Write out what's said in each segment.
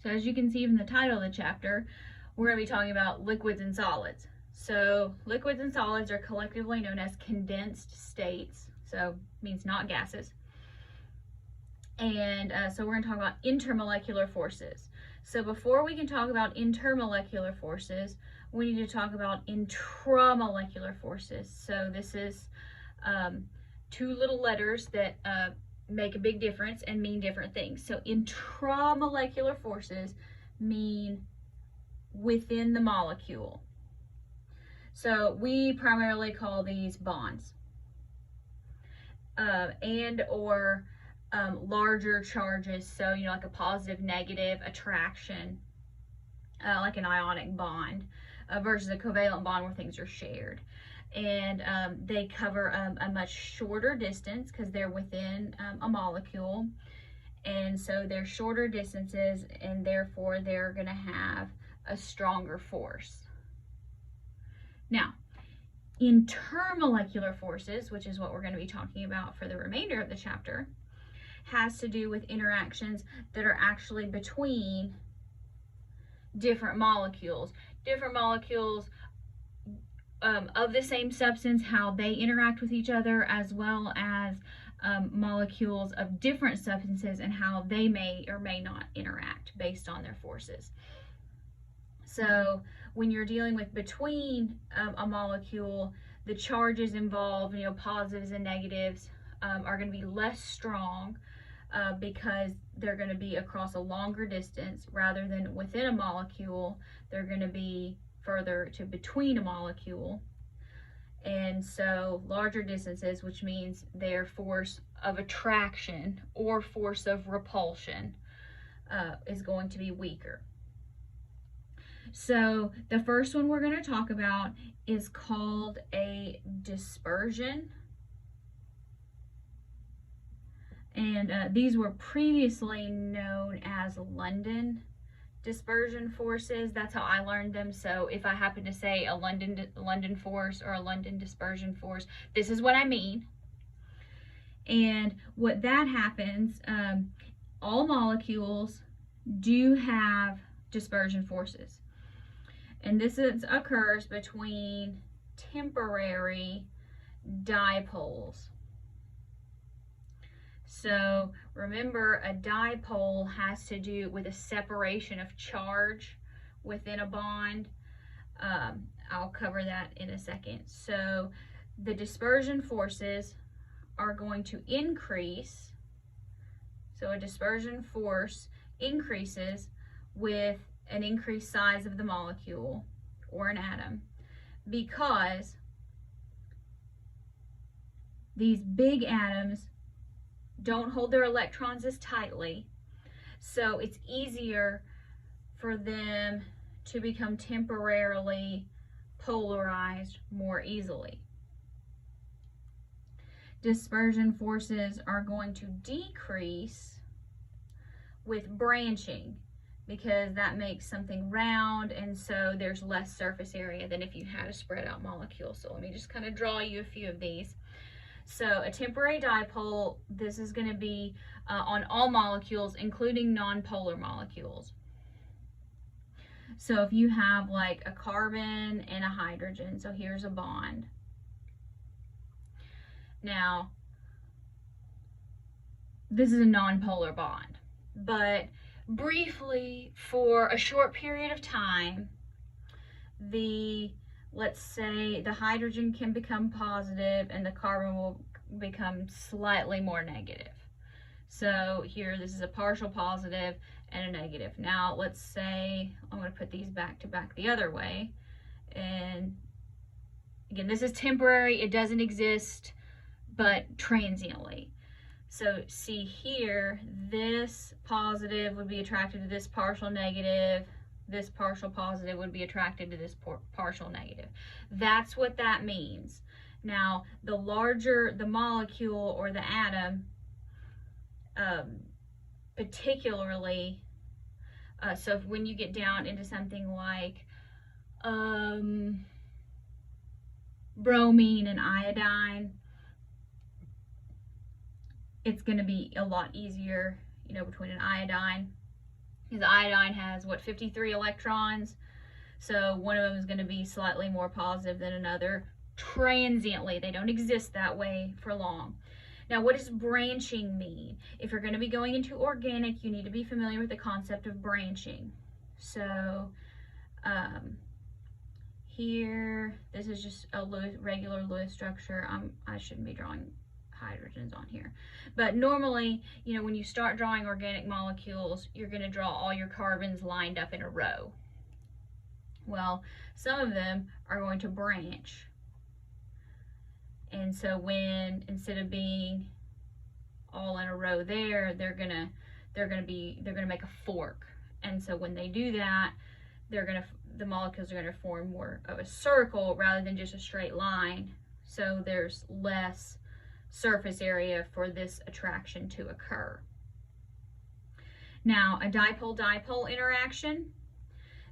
So as you can see from the title of the chapter, we're going to be talking about liquids and solids. So liquids and solids are collectively known as condensed states, so means not gases. And so we're going to talk about intermolecular forces. So before we can talk about intermolecular forces, we need to talk about intramolecular forces. So this is two little letters that make a big difference and mean different things. So intramolecular forces mean within the molecule. So we primarily call these bonds and or larger charges. So, you know, like a positive, negative attraction, like an ionic bond versus a covalent bond where things are shared. And they cover a much shorter distance because they're within a molecule. And so they're shorter distances, and therefore they're going to have a stronger force. Now, intermolecular forces, which is what we're going to be talking about for the remainder of the chapter, has to do with interactions that are actually between different molecules. Different molecules of the same substance, how they interact with each other, as well as molecules of different substances and how they may or may not interact based on their forces. So when you're dealing with between a molecule, the charges involved, you know, positives and negatives, are going to be less strong because they're going to be across a longer distance rather than within a molecule. They're going to be further to between a molecule, and so larger distances, which means their force of attraction or force of repulsion is going to be weaker. So the first one we're going to talk about is called a dispersion, and these were previously known as London dispersion forces. That's how I learned them. So if I happen to say a London force or a London dispersion force, this is what I mean. And what that happens, all molecules do have dispersion forces. And this occurs between temporary dipoles. So remember, a dipole has to do with a separation of charge within a bond. I'll cover that in a second. So the dispersion forces are going to increase. So a dispersion force increases with an increased size of the molecule or an atom, because these big atoms don't hold their electrons as tightly, so it's easier for them to become temporarily polarized more easily. Dispersion forces are going to decrease with branching, because that makes something round, and so there's less surface area than if you had a spread out molecule. So let me just kind of draw you a few of these. So a temporary dipole, this is going to be on all molecules, including nonpolar molecules. So if you have like a carbon and a hydrogen, so here's a bond. Now, this is a nonpolar bond, but briefly, for a short period of time, let's say the hydrogen can become positive and the carbon will become slightly more negative. So here, this is a partial positive and a negative. Now let's say I'm going to put these back to back the other way, and again, this is temporary, it doesn't exist but transiently. So see here, this positive would be attracted to this partial negative, this partial positive would be attracted to this partial negative. That's what that means. Now, the larger the molecule or the atom, particularly, so when you get down into something like bromine and iodine, it's going to be a lot easier, you know, between an iodine Because iodine has, what, 53 electrons? So one of them is going to be slightly more positive than another transiently. They don't exist that way for long. Now, what does branching mean? If you're going to be going into organic, you need to be familiar with the concept of branching. So here, this is just a regular Lewis structure. I shouldn't be drawing hydrogens on here. But normally, you know, when you start drawing organic molecules, you're going to draw all your carbons lined up in a row. Well, some of them are going to branch. And so when, instead of being all in a row there, they're gonna make a fork. And so when they do that, the molecules are gonna form more of a circle rather than just a straight line. So there's less surface area for this attraction to occur. Now, a dipole-dipole interaction.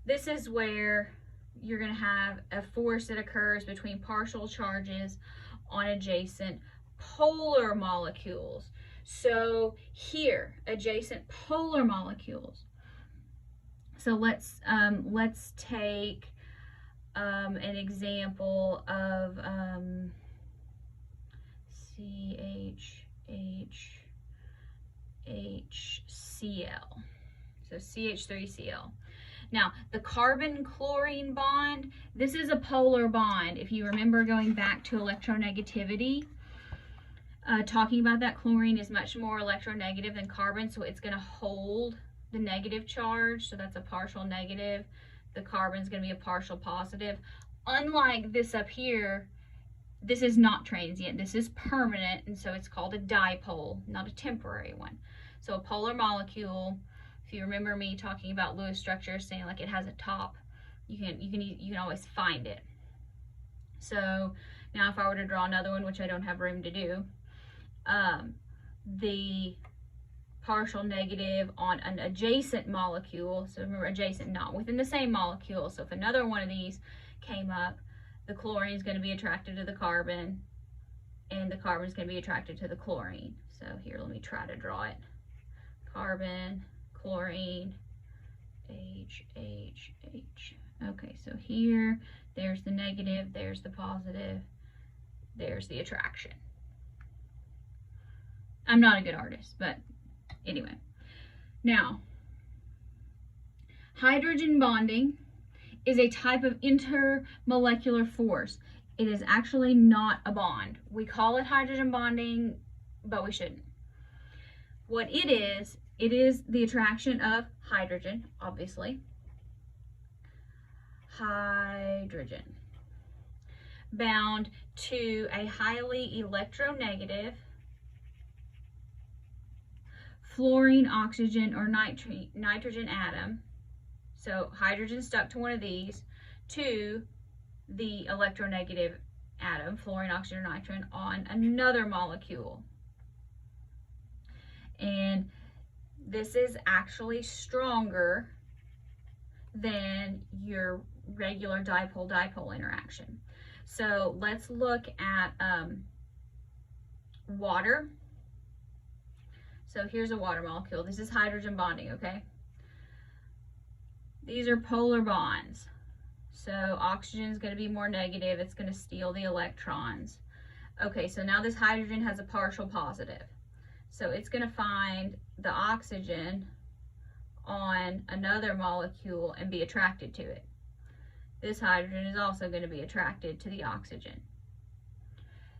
This is where you're going to have a force that occurs between partial charges on adjacent polar molecules. So here, adjacent polar molecules. So let's take an example of CHHCl. So CH3Cl. Now, the carbon-chlorine bond, this is a polar bond. If you remember going back to electronegativity, talking about that, chlorine is much more electronegative than carbon, so it's going to hold the negative charge, so that's a partial negative. The carbon's going to be a partial positive. Unlike this up here, this is not transient, this is permanent, and so it's called a dipole, not a temporary one. So a polar molecule, if you remember me talking about Lewis structure, saying like it has a top, you can always find it. So now if I were to draw another one, which I don't have room to do, the partial negative on an adjacent molecule, so remember adjacent, not within the same molecule, so if another one of these came up, the chlorine is going to be attracted to the carbon, and the carbon is going to be attracted to the chlorine. So here, let me try to draw it. Carbon, chlorine, H, H, H. Okay, so here, there's the negative, there's the positive, there's the attraction. I'm not a good artist, but anyway. Now, hydrogen bonding is a type of intermolecular force. It is actually not a bond. We call it hydrogen bonding, but we shouldn't. What it is the attraction of hydrogen, obviously. Hydrogen bound to a highly electronegative fluorine, oxygen, or nitrogen atom. So hydrogen stuck to one of these, to the electronegative atom, fluorine, oxygen, or nitrogen, on another molecule. And this is actually stronger than your regular dipole-dipole interaction. So let's look at water. So here's a water molecule. This is hydrogen bonding, okay? These are polar bonds. So oxygen is going to be more negative. It's going to steal the electrons. Okay, so now this hydrogen has a partial positive. So it's going to find the oxygen on another molecule and be attracted to it. This hydrogen is also going to be attracted to the oxygen.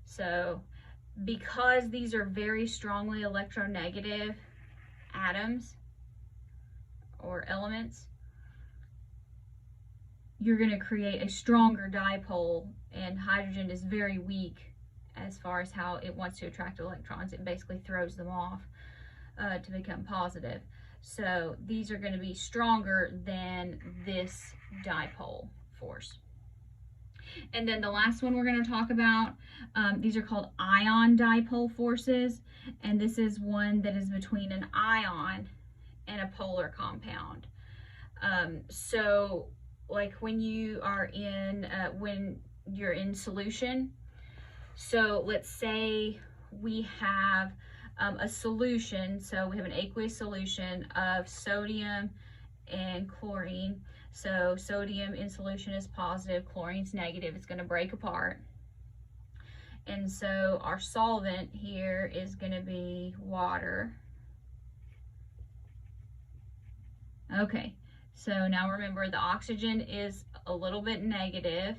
So because these are very strongly electronegative atoms or elements, you're going to create a stronger dipole, and hydrogen is very weak as far as how it wants to attract electrons. It basically throws them off to become positive. So these are going to be stronger than this dipole force. And then the last one we're going to talk about, these are called ion dipole forces, and this is one that is between an ion and a polar compound. So like when you are in, when you're in solution, so let's say we have a solution, so we have an aqueous solution of sodium and chlorine. So sodium in solution is positive, chlorine's negative. It's going to break apart. And so our solvent here is going to be water. Okay, so now remember the oxygen is a little bit negative,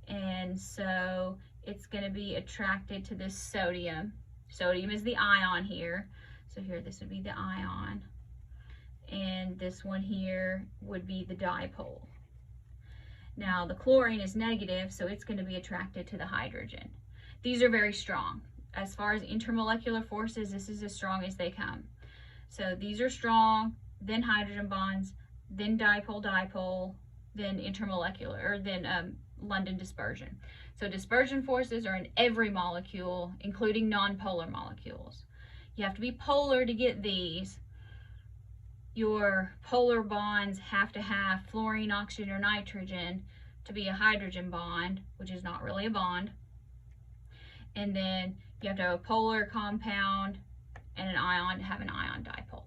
and so it's going to be attracted to this sodium. Sodium is the ion here. So here, this would be the ion. And this one here would be the dipole. Now the chlorine is negative, so it's going to be attracted to the hydrogen. These are very strong. As far as intermolecular forces, this is as strong as they come. So these are strong, then hydrogen bonds, then dipole-dipole, then intermolecular, or then London dispersion. So dispersion forces are in every molecule, including nonpolar molecules. You have to be polar to get these. Your polar bonds have to have fluorine, oxygen, or nitrogen to be a hydrogen bond, which is not really a bond. And then you have to have a polar compound and an ion to have an ion dipole.